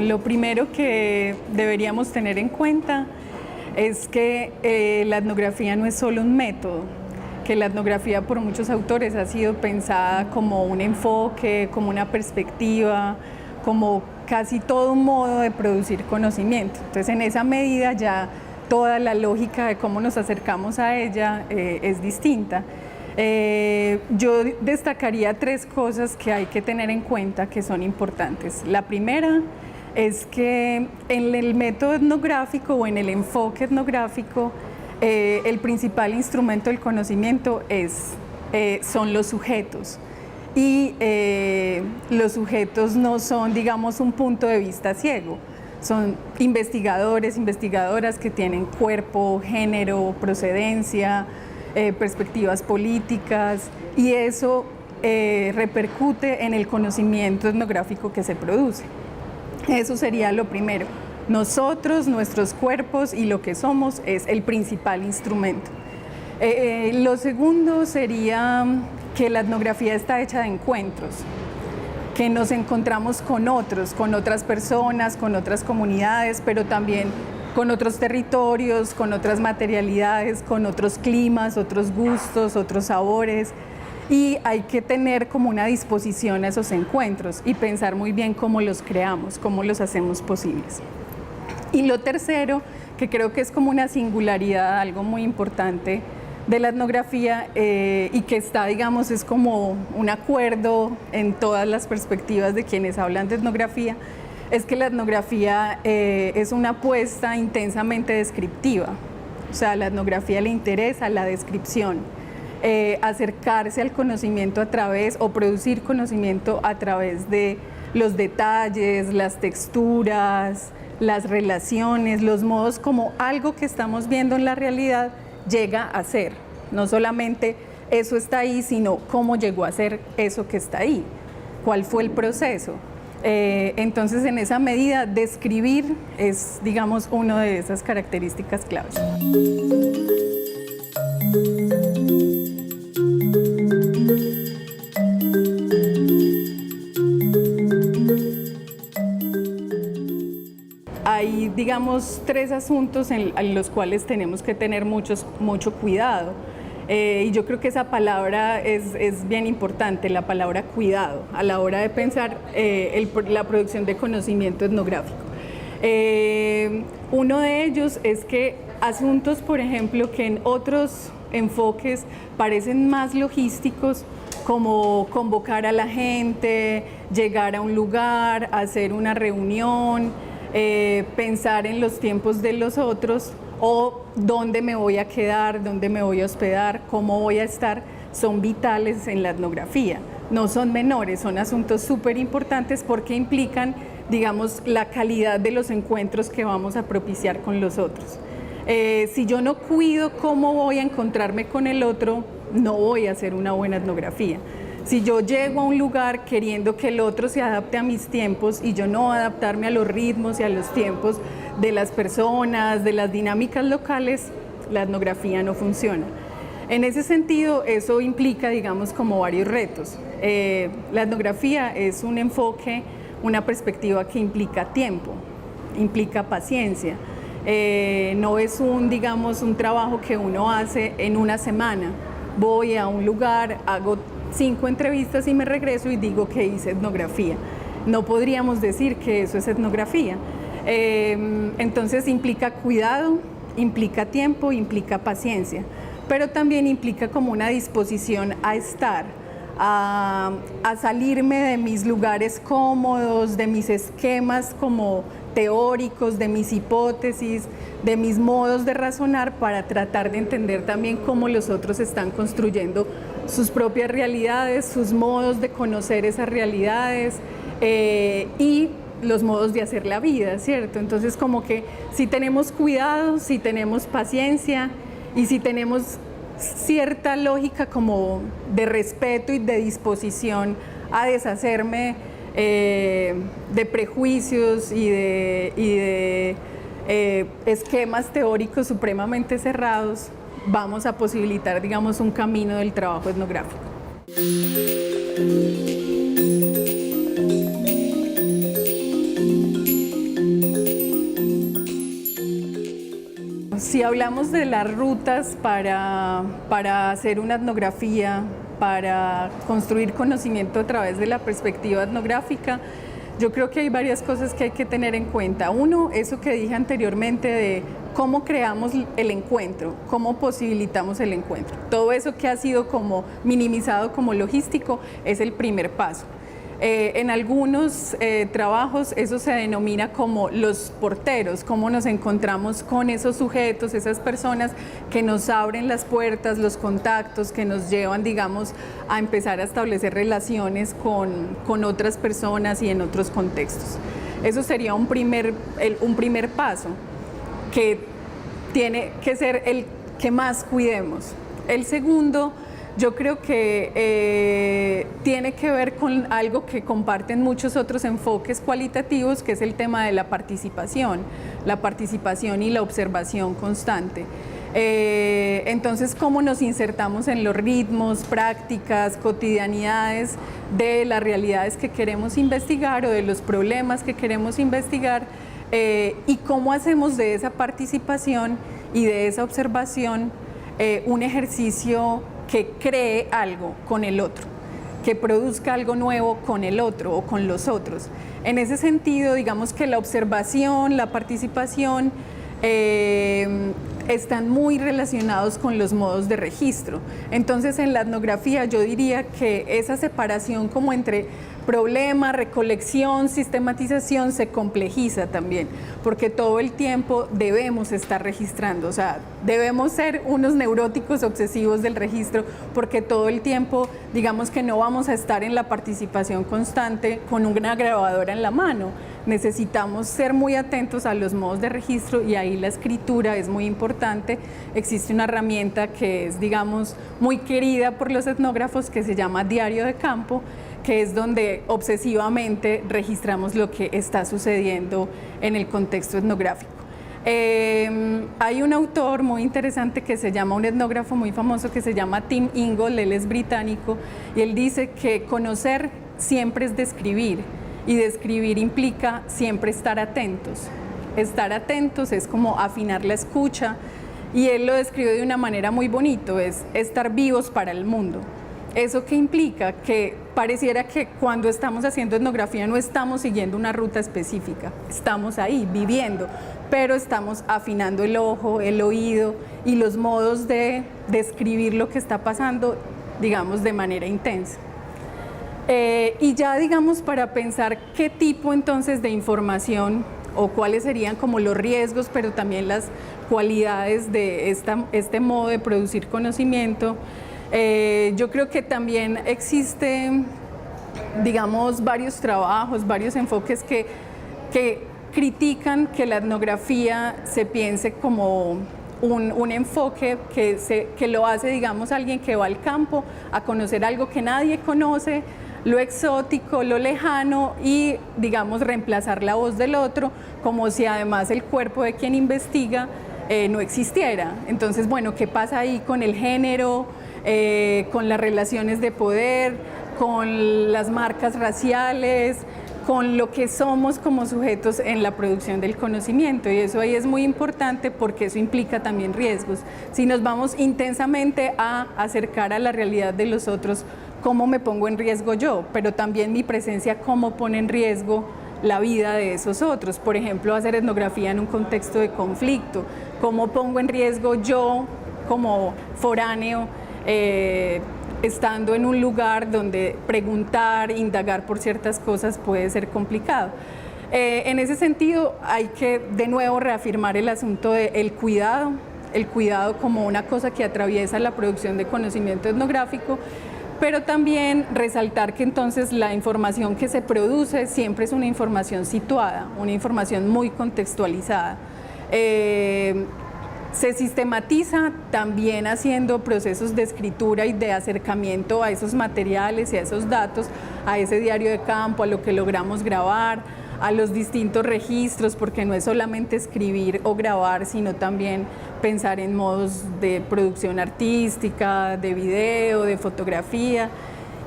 Lo primero que deberíamos tener en cuenta es que la etnografía no es solo un método, que la etnografía por muchos autores ha sido pensada como un enfoque, como una perspectiva, como casi todo un modo de producir conocimiento. Entonces, en esa medida ya toda la lógica de cómo nos acercamos a ella es distinta. Yo destacaría tres cosas que hay que tener en cuenta que son importantes. La primera es que en el método etnográfico o en el enfoque etnográfico, el principal instrumento del conocimiento son los sujetos. Y los sujetos no son, digamos, un punto de vista ciego. Son investigadores, investigadoras que tienen cuerpo, género, procedencia, perspectivas políticas, y eso repercute en el conocimiento etnográfico que se produce. Eso sería lo primero. Nosotros, nuestros cuerpos y lo que somos es el principal instrumento. Lo segundo sería que la etnografía está hecha de encuentros, que nos encontramos con otros, con otras personas, con otras comunidades, pero también con otros territorios, con otras materialidades, con otros climas, otros gustos, otros sabores. Y hay que tener como una disposición a esos encuentros y pensar muy bien cómo los creamos, cómo los hacemos posibles. Y lo tercero, que creo que es como una singularidad, algo muy importante de la etnografía y que está, digamos, es como un acuerdo en todas las perspectivas de quienes hablan de etnografía, es que la etnografía es una apuesta intensamente descriptiva. O sea, a la etnografía le interesa la descripción, acercarse al conocimiento a través, o producir conocimiento a través de los detalles, las texturas, las relaciones, los modos, como algo que estamos viendo en la realidad llega a ser. No solamente eso está ahí, sino cómo llegó a ser eso que está ahí, cuál fue el proceso. Entonces, en esa medida, describir es, digamos, una de esas características claves. Hay, digamos, tres asuntos en los cuales tenemos que tener mucho cuidado. Y yo creo que esa palabra es bien importante, la palabra cuidado, a la hora de pensar la producción de conocimiento etnográfico. Uno de ellos es que asuntos, por ejemplo, que en otros enfoques parecen más logísticos, como convocar a la gente, llegar a un lugar, hacer una reunión, pensar en los tiempos de los otros, o dónde me voy a quedar, dónde me voy a hospedar, cómo voy a estar, son vitales en la etnografía. No son menores, son asuntos súper importantes porque implican, digamos, la calidad de los encuentros que vamos a propiciar con los otros. Si yo no cuido cómo voy a encontrarme con el otro, no voy a hacer una buena etnografía. Si yo llego a un lugar queriendo que el otro se adapte a mis tiempos y yo no adaptarme a los ritmos y a los tiempos de las personas, de las dinámicas locales, la etnografía no funciona. En ese sentido, eso implica, digamos, como varios retos. La etnografía es un enfoque, una perspectiva que implica tiempo, implica paciencia. No es digamos, un trabajo que uno hace en una semana. Voy a un lugar, hago 5 entrevistas y me regreso y digo que hice etnografía. No podríamos decir que eso es etnografía. Entonces implica cuidado, implica tiempo, implica paciencia, pero también implica como una disposición a estar, a salirme de mis lugares cómodos, de mis esquemas como teóricos, de mis hipótesis, de mis modos de razonar, para tratar de entender también cómo los otros están construyendo sus propias realidades, sus modos de conocer esas realidades y los modos de hacer la vida, ¿cierto? Entonces, como que si tenemos cuidado, si tenemos paciencia y si tenemos cierta lógica como de respeto y de disposición a deshacerme de prejuicios y de esquemas teóricos supremamente cerrados, vamos a posibilitar, digamos, un camino del trabajo etnográfico. si hablamos de las rutas para hacer una etnografía, para construir conocimiento a través de la perspectiva etnográfica, yo creo que hay varias cosas que hay que tener en cuenta. Uno, eso que dije anteriormente de cómo creamos el encuentro, cómo posibilitamos el encuentro. Todo eso que ha sido como minimizado como logístico es el primer paso. En algunos trabajos eso se denomina como los porteros, cómo nos encontramos con esos sujetos, esas personas que nos abren las puertas, los contactos, que nos llevan, digamos, a empezar a establecer relaciones con otras personas y en otros contextos. Eso sería un primer paso que tiene que ser el que más cuidemos. El segundo, yo creo que tiene que ver con algo que comparten muchos otros enfoques cualitativos, que es el tema de la participación y la observación constante. Entonces, ¿cómo nos insertamos en los ritmos, prácticas, cotidianidades de las realidades que queremos investigar o de los problemas que queremos investigar? Y cómo hacemos de esa participación y de esa observación un ejercicio que cree algo con el otro, que produzca algo nuevo con el otro o con los otros. En ese sentido, digamos que la observación, la participación están muy relacionados con los modos de registro. Entonces, en la etnografía yo diría que esa separación como entre problema, recolección, sistematización se complejiza también, porque todo el tiempo debemos estar registrando, o sea, debemos ser unos neuróticos obsesivos del registro, porque todo el tiempo, digamos que no vamos a estar en la participación constante con una grabadora en la mano. Necesitamos ser muy atentos a los modos de registro y ahí la escritura es muy importante. Existe una herramienta que es, digamos, muy querida por los etnógrafos que se llama diario de campo, que es donde obsesivamente registramos lo que está sucediendo en el contexto etnográfico. Hay un autor muy interesante que se llama, un etnógrafo muy famoso que se llama Tim Ingold, él es británico, y él dice que conocer siempre es describir, y describir implica siempre estar atentos. Estar atentos es como afinar la escucha, y él lo describe de una manera muy bonito, es estar vivos para el mundo. ¿Eso qué implica? Que pareciera que cuando estamos haciendo etnografía no estamos siguiendo una ruta específica, estamos ahí viviendo, pero estamos afinando el ojo, el oído y los modos de describir lo que está pasando, digamos, de manera intensa. Y ya, digamos, para pensar qué tipo entonces de información o cuáles serían como los riesgos, pero también las cualidades de este modo de producir conocimiento. Yo creo que también existen, digamos, varios trabajos, varios enfoques que critican que la etnografía se piense como un enfoque que lo hace, digamos, alguien que va al campo a conocer algo que nadie conoce, lo exótico, lo lejano, y, digamos, reemplazar la voz del otro, como si además el cuerpo de quien investiga no existiera. Entonces, bueno, ¿qué pasa ahí con el género? Con las relaciones de poder, con las marcas raciales, con lo que somos como sujetos en la producción del conocimiento, y eso ahí es muy importante porque eso implica también riesgos. Si nos vamos intensamente a acercar a la realidad de los otros, ¿cómo me pongo en riesgo yo? Pero también mi presencia, ¿cómo pone en riesgo la vida de esos otros? Por ejemplo, hacer etnografía en un contexto de conflicto, ¿cómo pongo en riesgo yo como foráneo estando en un lugar donde preguntar, indagar por ciertas cosas puede ser complicado? En ese sentido hay que de nuevo reafirmar el asunto del cuidado, el cuidado como una cosa que atraviesa la producción de conocimiento etnográfico, pero también resaltar que entonces la información que se produce siempre es una información situada, una información muy contextualizada. Se sistematiza también haciendo procesos de escritura y de acercamiento a esos materiales y a esos datos, a ese diario de campo, a lo que logramos grabar, a los distintos registros, porque no es solamente escribir o grabar, sino también pensar en modos de producción artística, de video, de fotografía.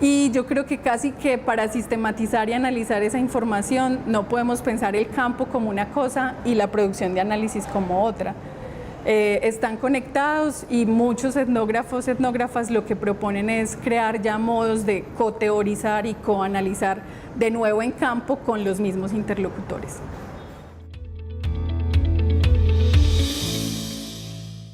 Y yo creo que casi que para sistematizar y analizar esa información no podemos pensar el campo como una cosa y la producción de análisis como otra. están conectados y muchos etnógrafos, etnógrafas lo que proponen es crear ya modos de coteorizar y coanalizar de nuevo en campo con los mismos interlocutores.